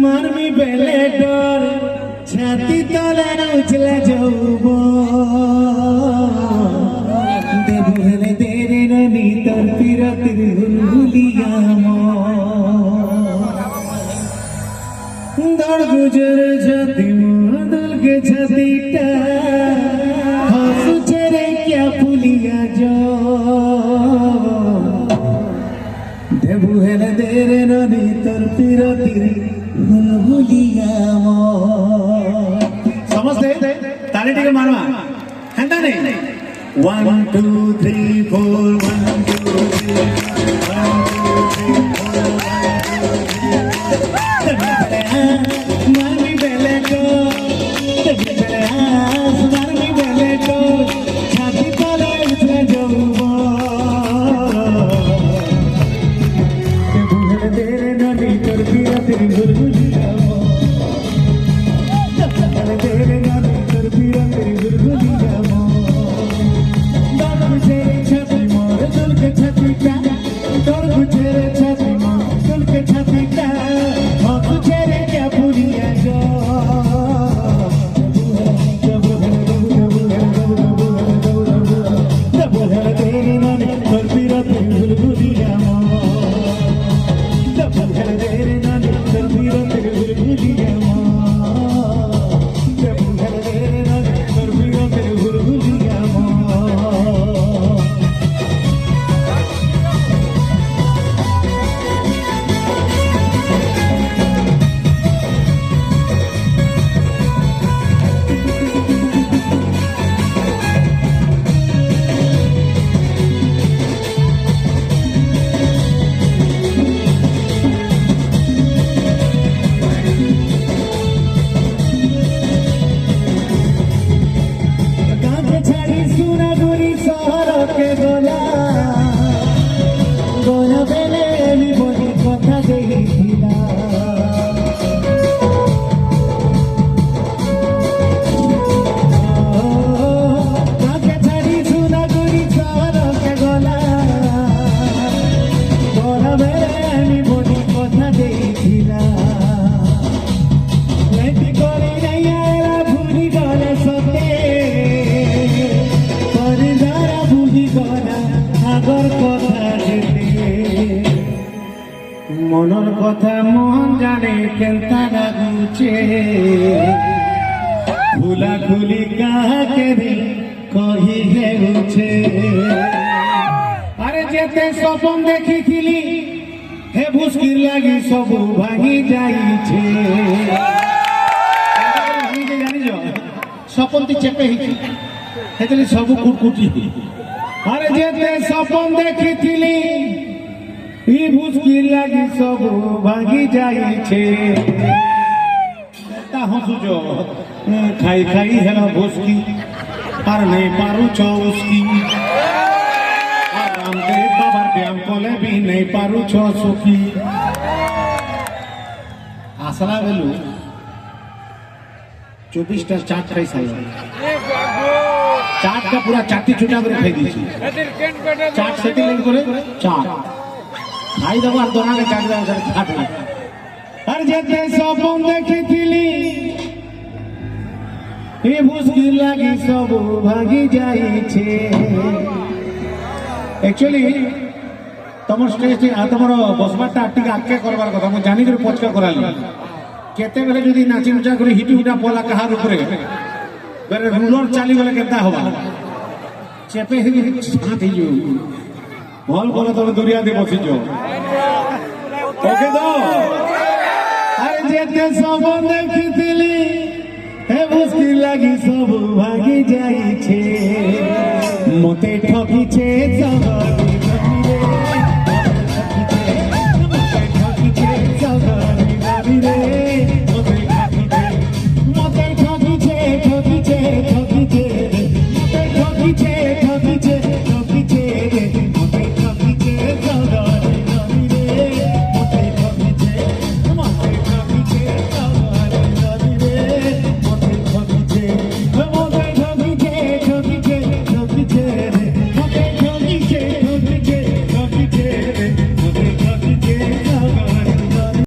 মারমি বেলে ডর ছাতি তলে উছলে যাইব দেবু হেলে দেরে ননি তোর পিরতির হুলহুলিয়াম দড় গুজর ছাতি মদল কে ছাতিটা হসুছে রে ক্যা ফুলিয়া যা দেবু হেলে দেরে ননি তোর পিরতির হুলহুলিয়াম समझते ताली टिके मारवा हेंदा नहीं 1 2 3 4 1 2 3 मारमी बेले को मारमी बेले को छाती तले उठे जाऊबो बुहल तेरे नदी तोर पिया तेरी हुलहुलियाम মনের কথা মন জানে কেনতা লাগুছে খুলা খুলি কাহাকে কহি হেউছে আরে যেতে স্বপ্ন দেখিছিলি হে ভুস্কির লাগি সবু ভাঙি যাইছে জানিছ স্বপ্নটি চেপে হইছি সেতলি সবু কুটকুটি আরে যেতে স্বপ্ন দেখিছিলি ই ভুস্কির লাগি সবু ভাঙি যাইছে তা হসুছ খাই খাই হেল ভুস্কি আর নেই পারুছ উস্কি আর রামদেব বাবার ব্যায়াম কলে বি নেই পারুছ সুখী আসলা বেলু 24টা চাট খাই সাইল চাটটা পুরা চাটি ছুটা করে খাই দিয়েছি চাট সেটি লেন করে চাট খাই দেবো আর দোকানে চাট দেবো চাট আর যেতে স্বপ্ন দেখিছিলি এ ভুস্কি লাগি সবু ভাঙি যাইছে একচুয়ালি তোমার স্টেজ তোমার বসবারটা টিকে আটকে করবার কথা মু জানি করে পচকা করালি কেতেবেলে যদি নাচি নুচা করে হিটি হুটা পলা কাহার উপরে বেরে রুলর চালি গলে কেতা হবা চেপে হিলি ছাঁট হইয ভাল বলে তুমি দুরিয়া দিয়ে বসিছ ওকে তো আরে যেতে সব দেখিছিলি হে ভুস্কি লাগি সবু ভাঙি যাইছে